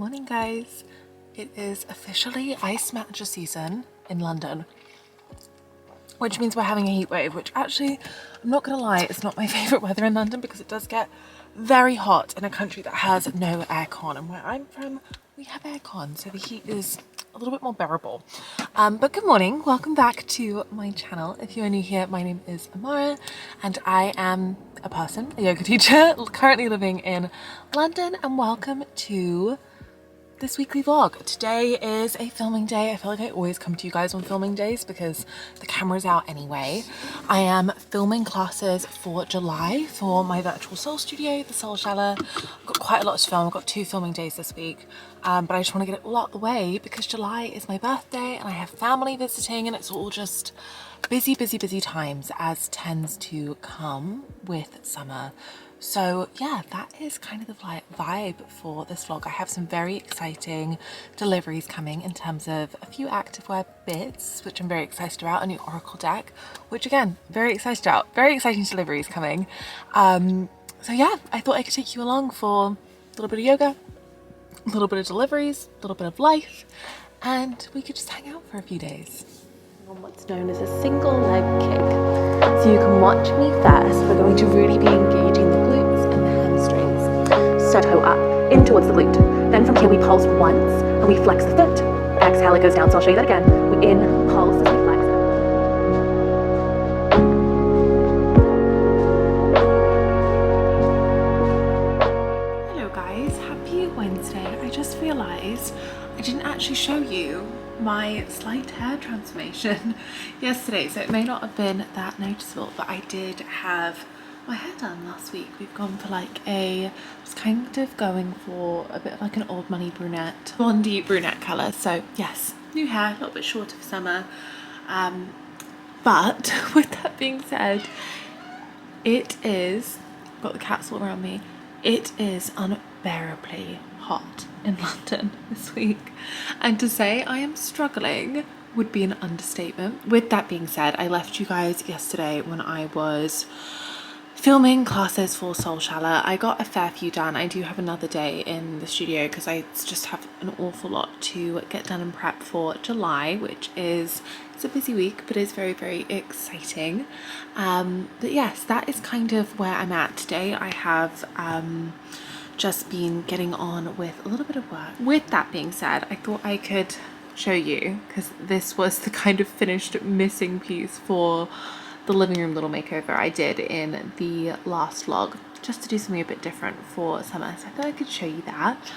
morning, guys. It is officially ice matcha season in London, which means we're having a heat wave, which actually, I'm not gonna lie, it's not my favorite weather in London because it does get very hot in a country that has no aircon, and where I'm from, we have aircon, so the heat is a little bit more bearable. But good morning, welcome back to my channel. If you are new here, my name is Amara and I am a yoga teacher, currently living in London, and welcome to this weekly vlog. Today is a filming day. I feel like I always come to you guys on filming days because the camera's out anyway. I am filming classes for July for my virtual soul studio, the Soul Chalet. I've got quite a lot to film. I've got 2 filming days this week, but I just want to get it all out the way because July is my birthday and I have family visiting, and it's all just busy times, as tends to come with summer. So yeah, that is kind of the vibe for this vlog. I have some very exciting deliveries coming in terms of a few activewear bits, which I'm very excited about, a new Oracle deck, which again, very excited about, very exciting deliveries coming. So yeah, I thought I could take you along for a little bit of yoga, a little bit of deliveries, a little bit of life, and we could just hang out for a few days. On what's known as a single leg kick. So you can watch me first. We're going to really be engaging the glutes and the hamstrings. So toe up, in towards the glute. Then from here we pulse once and we flex the foot. Exhale, it goes down. So I'll show you that again. We're in, pulse as we flex. Hello guys, happy Wednesday. I just realised I didn't actually show you my slight hair transformation yesterday, so it may not have been that noticeable, but I did have my hair done last week. We've gone for like just kind of going for a bit of like an old money brunette, blondie brunette colour. So yes, new hair, a little bit shorter for summer, but with that being said, it is, I've got the cats all around me, it is unbearably hot in London this week, and to say I am struggling would be an understatement. With that being said, I left you guys yesterday when I was filming classes for Soul Chalet. I got a fair few done. I do have another day in the studio because I just have an awful lot to get done and prep for July, which is, it's a busy week, but it's very exciting. But yes, that is kind of where I'm at today. I have just been getting on with a little bit of work. With that being said, I thought I could show you, because this was the kind of finished missing piece for the living room little makeover I did in the last vlog, just to do something a bit different for summer. So I thought I could show you that.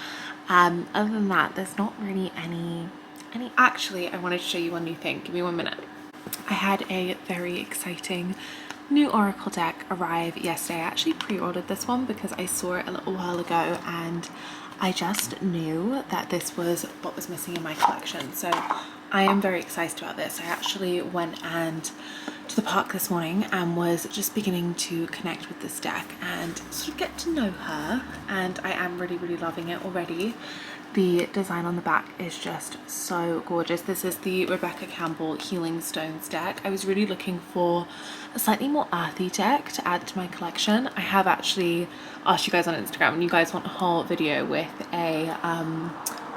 Other than that, there's not really any actually, I wanted to show you one new thing. Give me 1 minute. I had a very exciting new Oracle deck arrive yesterday. I actually pre-ordered this one because I saw it a little while ago and I just knew that this was what was missing in my collection. So I am very excited about this. I actually went to the park this morning and was just beginning to connect with this deck and sort of get to know her, and I am really loving it already. The design on the back is just so gorgeous. This is the Rebecca Campbell Healing Stones deck. I was really looking for a slightly more earthy deck to add to my collection. I have actually asked you guys on Instagram and you guys want a whole video with a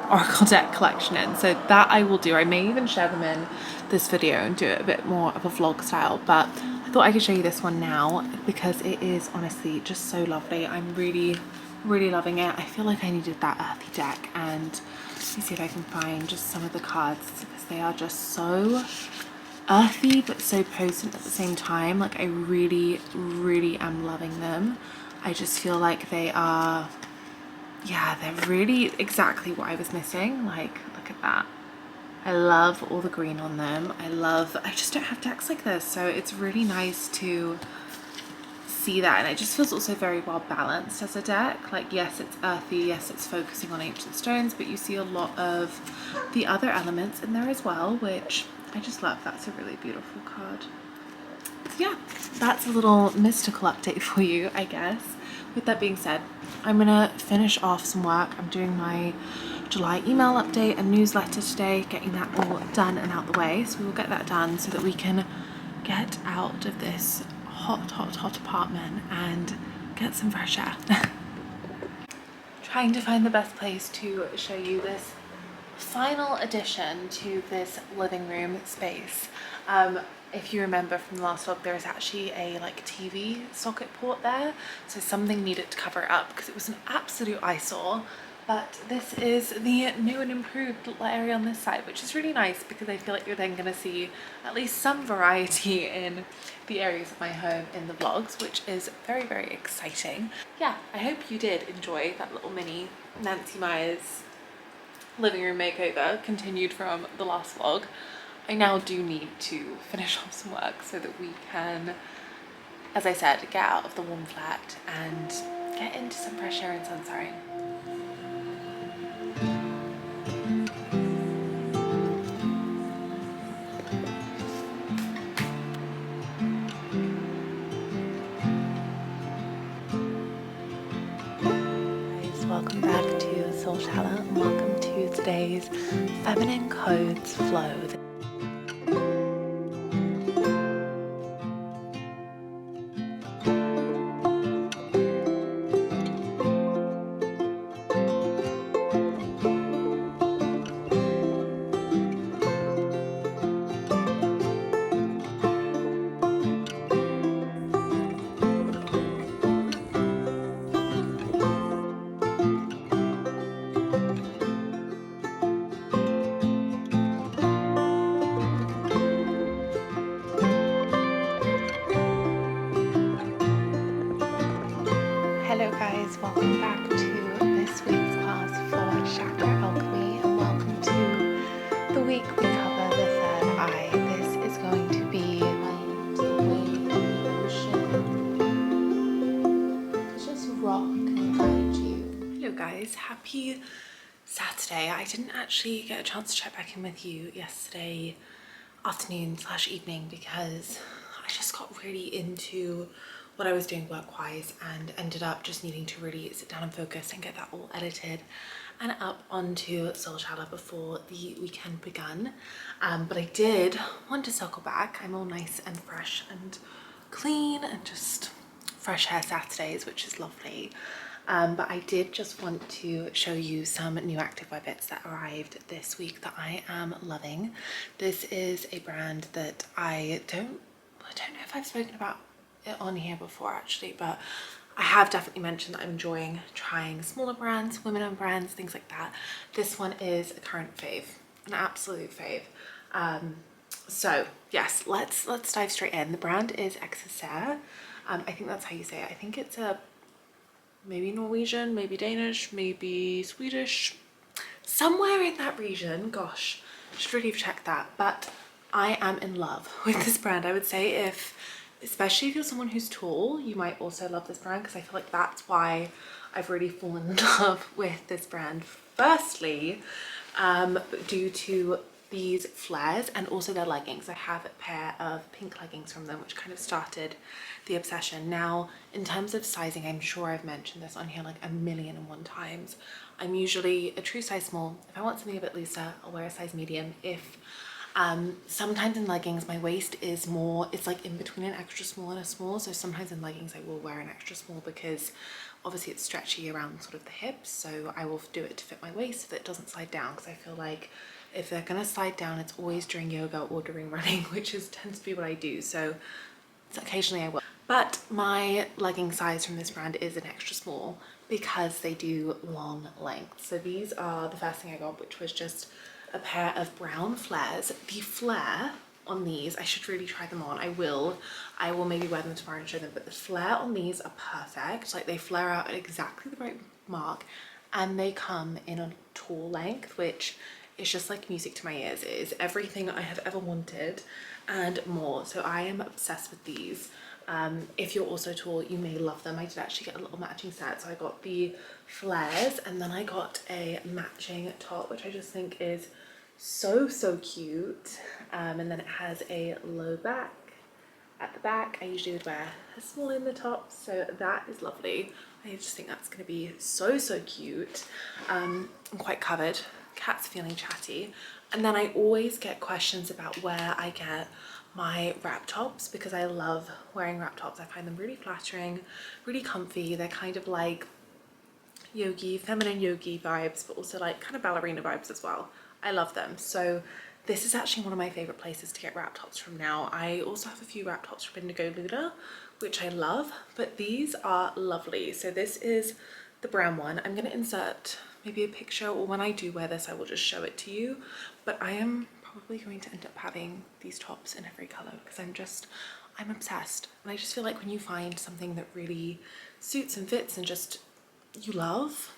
Oracle deck collection in, so that I will do. I may even share them in this video and do it a bit more of a vlog style, but I thought I could show you this one now because it is honestly just so lovely. I'm really loving it. I feel like I needed that earthy deck, and let me see if I can find just some of the cards because they are just so earthy but so potent at the same time. Like I really am loving them. I just feel like they are, yeah, they're really exactly what I was missing. Like, look at that. I love all the green on them. I just don't have decks like this, so it's really nice to see that, and it just feels also very well balanced as a deck. Like, yes, it's earthy, yes, it's focusing on ancient stones, but you see a lot of the other elements in there as well, which I just love. That's a really beautiful card. So yeah, that's a little mystical update for you, I guess. With that being said, I'm gonna finish off some work. I'm doing my July email update and newsletter today, getting that all done and out the way. So we will get that done so that we can get out of this hot apartment and get some fresh air. trying to find the best place to show you this final addition to this living room space. If you remember from the last vlog, there is actually a like TV socket port there, so something needed to cover it up because it was an absolute eyesore. But this is the new and improved little area on this side, which is really nice because I feel like you're then going to see at least some variety in the areas of my home in the vlogs, which is very, very exciting. Yeah, I hope you did enjoy that little mini Nancy Myers living room makeover continued from the last vlog. I now do need to finish off some work so that we can, as I said, get out of the warm flat and get into some fresh air and sunshine. Guys, welcome back to Soul Shallow and welcome to today's Feminine Codes Flow. Hello guys, welcome back to this week's class for Chakra Alchemy and welcome to the week we cover the third eye. This is going to be the way of the ocean to just rock and guide you. Hello guys, happy Saturday. I didn't actually get a chance to check back in with you yesterday afternoon / evening because I just got really into what I was doing work-wise and ended up just needing to really sit down and focus and get that all edited and up onto Soul Shallow before the weekend begun. But I did want to circle back. I'm all nice and fresh and clean and just fresh hair Saturdays, which is lovely. But I did just want to show you some new activewear bits that arrived this week that I am loving. This is a brand that I don't know if I've spoken about it on here before actually, but I have definitely mentioned that I'm enjoying trying smaller brands, women-owned brands, things like that. This one is a current fave, an absolute fave. So yes, let's dive straight in. The brand is Exercere. I think that's how you say it. I think it's a maybe Norwegian, maybe Danish, maybe Swedish, somewhere in that region. Gosh, should really have checked that. But I am in love with this brand. I would say especially if you're someone who's tall, you might also love this brand because I feel like that's why I've really fallen in love with this brand. Firstly, due to these flares and also their leggings. I have a pair of pink leggings from them, which kind of started the obsession. Now, in terms of sizing, I'm sure I've mentioned this on here like 1,000,001 times. I'm usually a true size small. If I want something a bit looser, I'll wear a size medium. If sometimes in leggings my waist is more, it's like in between an extra small and a small, so sometimes in leggings I will wear an extra small because obviously it's stretchy around sort of the hips, so I will do it to fit my waist so that it doesn't slide down, because I feel like if they're gonna slide down it's always during yoga or during running, which tends to be what I do, so occasionally I will. But my legging size from this brand is an extra small because they do long length. So these are the first thing I got, which was just a pair of brown flares. The flare on these, I should really try them on. I will maybe wear them tomorrow and show them, but the flare on these are perfect. Like, they flare out at exactly the right mark, and they come in a tall length, which is just like music to my ears. It is everything I have ever wanted and more. So I am obsessed with these. If you're also tall, you may love them. I did actually get a little matching set, so I got the flares and then I got a matching top, which I just think is so cute. And then it has a low back at the back. I usually would wear a small in the top, so that is lovely. I just think that's going to be so cute. I'm quite covered. Cat's feeling chatty. And then I always get questions about where I get my wrap tops, because I love wearing wrap tops. I find them really flattering, really comfy. They're kind of like yogi, feminine yogi vibes, but also like kind of ballerina vibes as well. I love them. So this is actually one of my favorite places to get wrap tops from now. I also have a few wrap tops from Indigo Luna, which I love, but these are lovely. So this is the brown one. I'm going to insert maybe a picture, or when I do wear this, I will just show it to you. But I am probably going to end up having these tops in every color because I'm obsessed. And I just feel like when you find something that really suits and fits and just you love,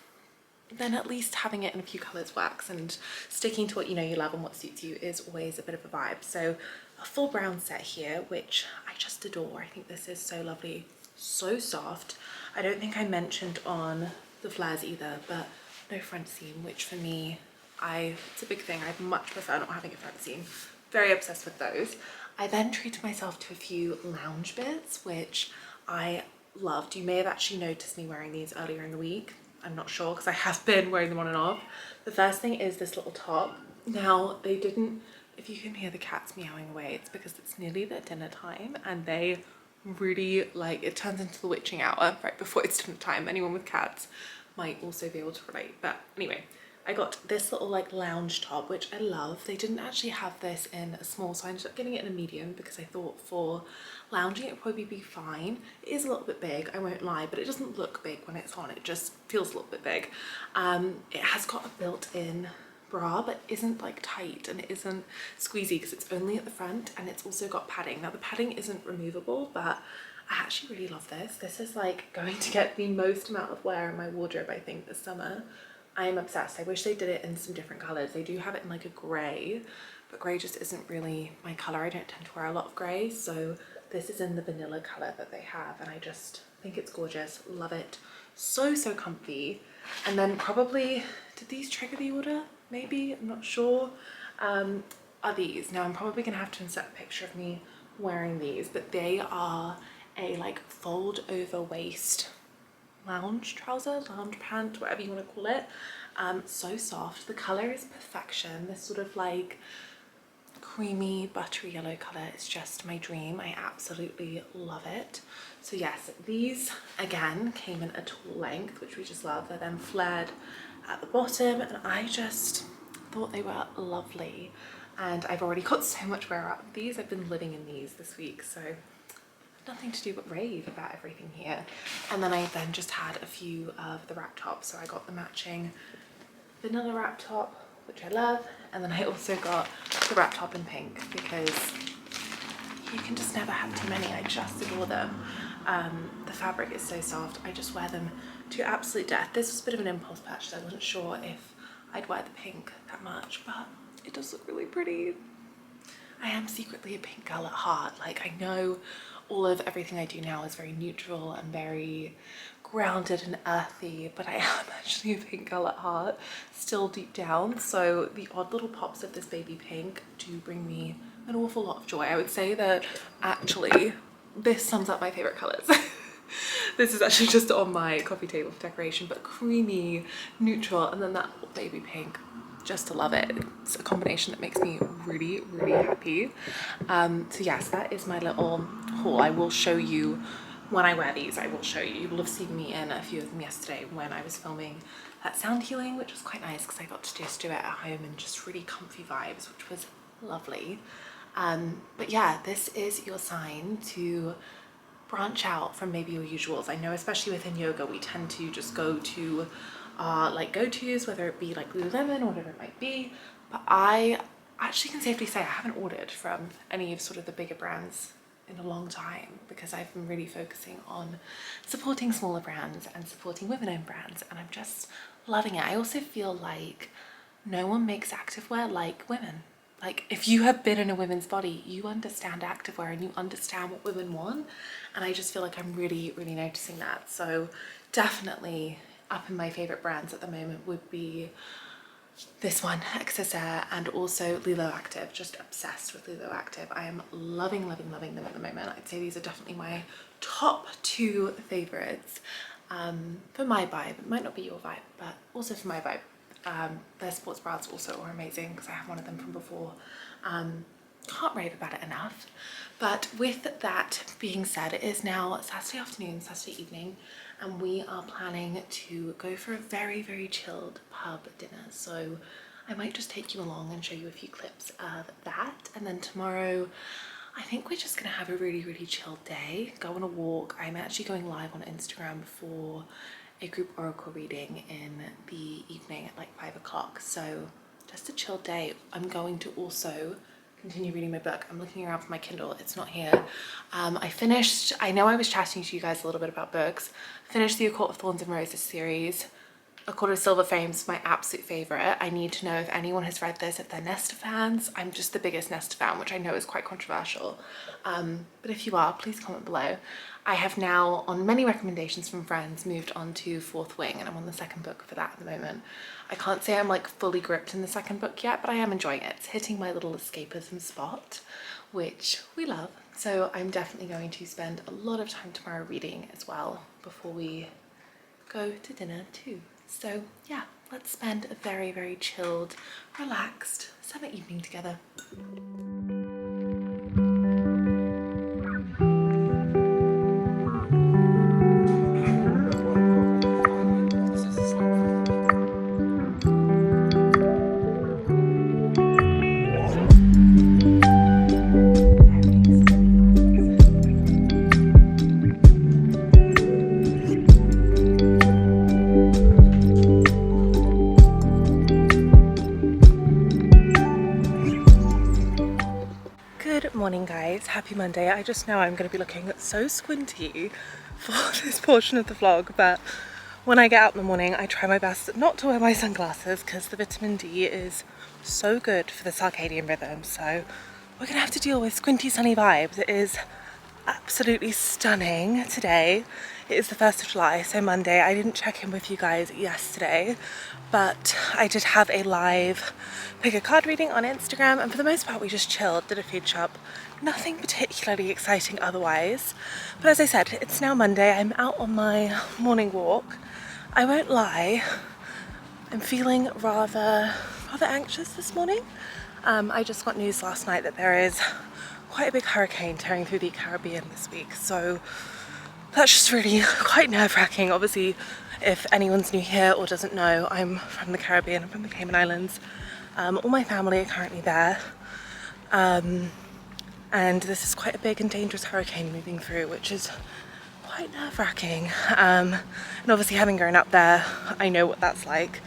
then at least having it in a few colors works, and sticking to what you know you love and what suits you is always a bit of a vibe. So a full brown set here, which I just adore. I think this is so lovely, so soft. I don't think I mentioned on the flares either, but no front seam, which for me, it's a big thing. I much prefer not having a front seam. Very obsessed with those. I then treated myself to a few lounge bits, which I loved. You may have actually noticed me wearing these earlier in the week. I'm not sure because I have been wearing them on and off. The first thing is this little top. Now they didn't, if you can hear the cats meowing away, it's because it's nearly their dinner time and they really like, it turns into the witching hour right before it's dinner time. Anyone with cats might also be able to relate. But anyway, I got this little like lounge top, which I love. They didn't actually have this in a small, so I ended up getting it in a medium because I thought for lounging it would probably be fine. It is a little bit big, I won't lie, but it doesn't look big when it's on. It just feels a little bit big. It has got a built-in bra, but isn't like tight and it isn't squeezy because it's only at the front, and it's also got padding. Now the padding isn't removable, but I actually really love this. This is like going to get the most amount of wear in my wardrobe, I think, this summer. I am obsessed. I wish they did it in some different colors. They do have it in like a gray, but gray just isn't really my color. I don't tend to wear a lot of gray, so this is in the vanilla color that they have, and I just think it's gorgeous. Love it. So, so comfy. And then probably, did these trigger the order? Maybe, I'm not sure. Are these. Now I'm probably gonna have to insert a picture of me wearing these, but they are a like fold over waist lounge trouser, lounge pant, whatever you want to call it. So soft. The color is perfection. This sort of like creamy buttery yellow color is just my dream. I absolutely love it. So yes, these again came in a tall length, which we just love. They're then flared at the bottom, and I just thought they were lovely. And I've already got so much wear out of these. I've been living in these this week, so nothing to do but rave about everything here. And then I then just had a few of the wrap tops. So I got the matching vanilla wrap top, which I love, and then I also got the wrap top in pink because you can just never have too many. I just adore them. The fabric is so soft. I just wear them to absolute death. This was a bit of an impulse purchase. I wasn't sure if I'd wear the pink that much, but it does look really pretty. I am secretly a pink girl at heart. Like, I know all of everything I do now is very neutral and very grounded and earthy, but I am actually a pink girl at heart, still deep down. So the odd little pops of this baby pink do bring me an awful lot of joy. I would say that actually this sums up my favorite colors. This is actually just on my coffee table for decoration, but creamy, neutral, and then that little baby pink. Just to love it. It's a combination that makes me really, really happy. So yes, that is my little haul. I will show you when I wear these. I will show you. You will have seen me in a few of them yesterday when I was filming that sound healing, which was quite nice because I got to just do it at home and just really comfy vibes, which was lovely. But yeah, this is your sign to branch out from maybe your usuals. I know especially within yoga, we tend to just go to like go-tos, whether it be like Lululemon or whatever it might be, but I actually can safely say I haven't ordered from any of sort of the bigger brands in a long time because I've been really focusing on supporting smaller brands and supporting women-owned brands, and I'm just loving it. I also feel like no one makes activewear like women. Like, if you have been in a women's body, you understand activewear and you understand what women want, and I just feel like I'm really, really noticing that. So definitely up in my favorite brands at the moment would be this one, Exercere, and also Lilo Active. Just obsessed with Lilo Active. I am loving, loving, loving them at the moment. I'd say these are definitely my top two favorites for my vibe. It might not be your vibe, but also for my vibe. Their sports bras also are amazing because I have one of them from before. Can't rave about it enough. But with that being said, it is now Saturday afternoon, Saturday evening, and we are planning to go for a very, very chilled pub dinner. So I might just take you along and show you a few clips of that. And then tomorrow, I think we're just gonna have a really, really chilled day, go on a walk. I'm actually going live on Instagram for a group oracle reading in the evening at like 5 o'clock. So just a chill day. I'm going to also continue reading my book. I'm looking around for my Kindle, it's not here. I know I was chatting to you guys a little bit about books. I finished the A Court of Thorns and Roses series. A Court of Silver Flames, my absolute favorite. I need to know if anyone has read this, if they're Nesta fans. I'm just the biggest Nesta fan, which I know is quite controversial. But if you are, please comment below. I have now, on many recommendations from friends, moved on to Fourth Wing, and I'm on the second book for that at the moment. I can't say I'm like fully gripped in the second book yet, but I am enjoying it. It's hitting my little escapism spot, which we love. So I'm definitely going to spend a lot of time tomorrow reading as well before we go to dinner too. So yeah, let's spend a very, very chilled, relaxed summer evening together. Good morning guys, happy Monday. I just know I'm going to be looking so squinty for this portion of the vlog, but when I get out in the morning I try my best not to wear my sunglasses because the vitamin D is so good for the circadian rhythm. So we're gonna have to deal with squinty sunny vibes. It is absolutely stunning today. It is the 1st of July, so Monday. I didn't check in with you guys yesterday, but I did have a live pick a card reading on Instagram, and for the most part we just chilled, did a food shop. Nothing particularly exciting otherwise. But as I said, it's now Monday. I'm out on my morning walk. I won't lie, I'm feeling rather anxious this morning. I just got news last night that there is quite a big hurricane tearing through the Caribbean this week, so that's just really quite nerve-wracking. Obviously, if anyone's new here or doesn't know, I'm from the Caribbean, I'm from the Cayman Islands. All my family are currently there, and this is quite a big and dangerous hurricane moving through, which is quite nerve-wracking. And obviously, having grown up there, I know what that's like.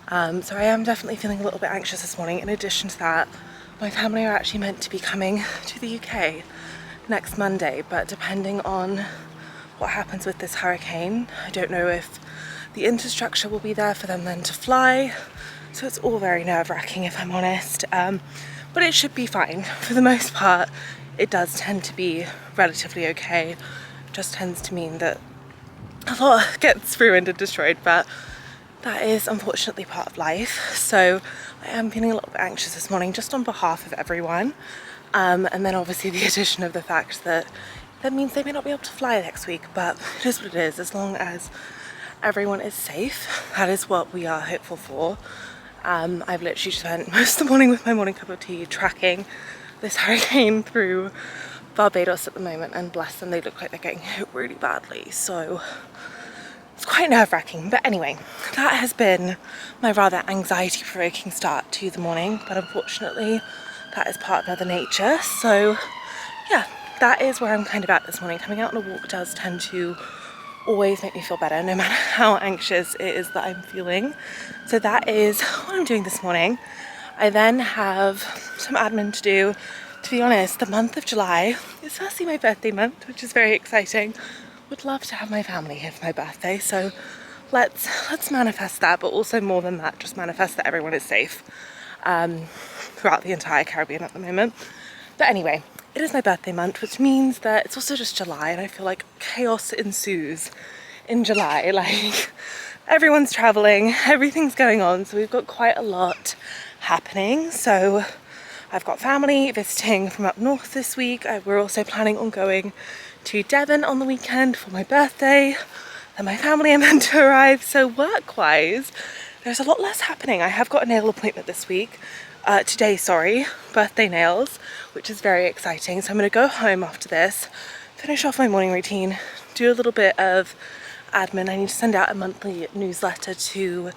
So I am definitely feeling a little bit anxious this morning. In addition to that, my family are actually meant to be coming to the UK next Monday, but depending on what happens with this hurricane, I don't know if the infrastructure will be there for them then to fly. So it's all very nerve-wracking, if I'm honest. But it should be fine. For the most part, it does tend to be relatively okay. It just tends to mean that a lot gets ruined and destroyed, but that is unfortunately part of life. So I am feeling a little bit anxious this morning, just on behalf of everyone. And then obviously the addition of the fact that means they may not be able to fly next week, but it is what it is. As long as everyone is safe, that is what we are hopeful for. I've literally spent most of the morning with my morning cup of tea tracking this hurricane through Barbados at the moment, and bless them, they look like they're getting hit really badly. So it's quite nerve-wracking. But anyway, that has been my rather anxiety-provoking start to the morning, but unfortunately that is part of Mother Nature. So yeah, that is where I'm kind of at this morning. Coming out on a walk does tend to always make me feel better, no matter how anxious it is that I'm feeling. So that is what I'm doing this morning. I then have some admin to do. To be honest, the month of July is firstly my birthday month, which is very exciting. Would love to have my family here for my birthday, so let's manifest that, but also more than that, just manifest that everyone is safe throughout the entire Caribbean at the moment. But anyway, it is my birthday month, which means that it's also just July, and I feel like chaos ensues in July. Like, everyone's traveling, everything's going on, so we've got quite a lot happening. So I've got family visiting from up north this week. We're also planning on going to Devon on the weekend for my birthday. Then my family are meant to arrive. So work-wise, there's a lot less happening. I have got a nail appointment this week. today, sorry, birthday nails, which is very exciting. So I'm gonna go home after this, finish off my morning routine, do a little bit of admin. I need to send out a monthly newsletter to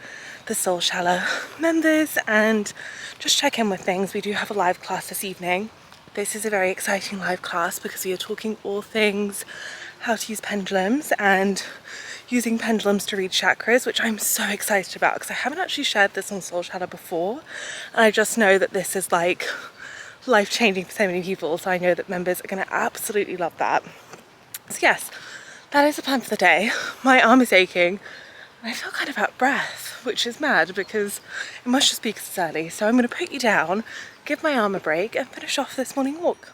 the Soul Shala members and just check in with things. We do have a live class this evening. This is a very exciting live class because we are talking all things how to use pendulums and using pendulums to read chakras, which I'm so excited about because I haven't actually shared this on Soul Shala before, and I just know that this is like life-changing for so many people, so I know that members are going to absolutely love that. So yes, that is the plan for the day. My arm is aching and I feel kind of out of breath, which is mad because it must just be because it's early. So I'm going to put you down, give my arm a break and finish off this morning walk.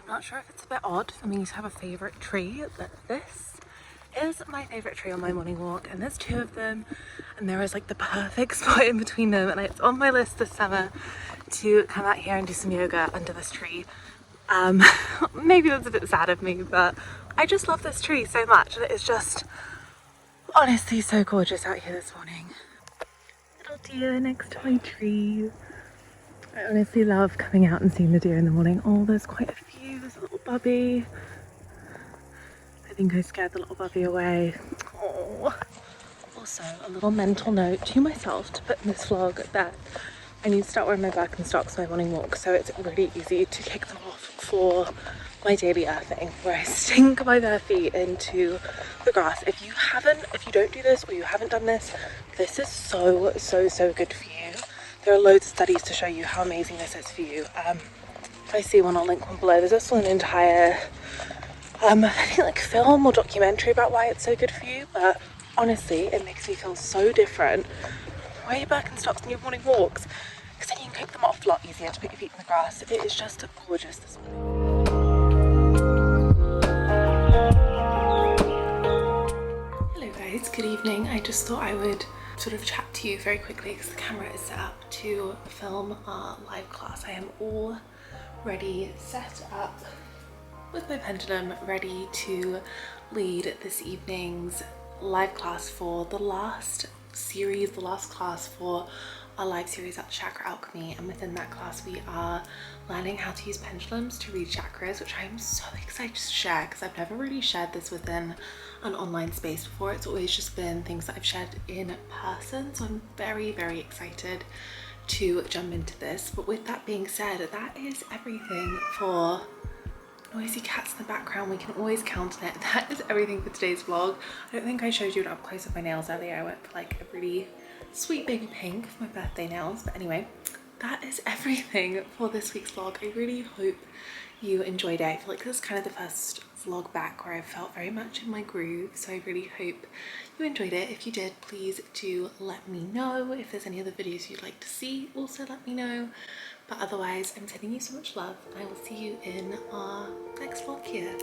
Not sure if it's a bit odd for me to have a favourite tree, but this is my favourite tree on my morning walk, and there's two of them and there is like the perfect spot in between them, and it's on my list this summer to come out here and do some yoga under this tree. Maybe that's a bit sad of me, but I just love this tree so much, and it is just honestly so gorgeous out here this morning. Little deer next to my tree. I honestly love coming out and seeing the deer in the morning. Oh, there's quite a few. There's a little bubby. I think I scared the little bubby away. Oh. Also, a little mental note to myself to put in this vlog that I need to start wearing my Birkenstocks for my morning walk, so it's really easy to kick them off for my daily earthing, where I sink my bare feet into the grass. If you don't do this or you haven't done this, this is so good for you. There are loads of studies to show you how amazing this is for you. If I see one, I'll link one below. There's also an entire I think like film or documentary about why it's so good for you, but honestly it makes me feel so different. Wear your Birkenstocks on your morning walks, because then you can kick them off a lot easier to put your feet in the grass. It is just gorgeous this morning. Hello guys, good evening. I just thought I would sort of chat to you very quickly because the camera is set up to film our live class. I am all ready, set up with my pendulum, ready to lead this evening's live class for the last class for our live series at Chakra Alchemy. And within that class we are learning how to use pendulums to read chakras, which I'm so excited to share because I've never really shared this within an online space before. It's always just been things that I've shared in person, so I'm very excited to jump into this. But with that being said, that is everything for noisy cats in the background. We can always count on it. That is everything for today's vlog. I don't think I showed you an up close of my nails earlier. I went for like a really sweet baby pink for my birthday nails, but anyway, that is everything for this week's vlog. I really hope you enjoyed it. I feel like this is kind of the first vlog back where I felt very much in my groove, so I really hope you enjoyed it. If you did, please do let me know. If there's any other videos you'd like to see, also let me know. But otherwise, I'm sending you so much love. I will see you in our next vlog here.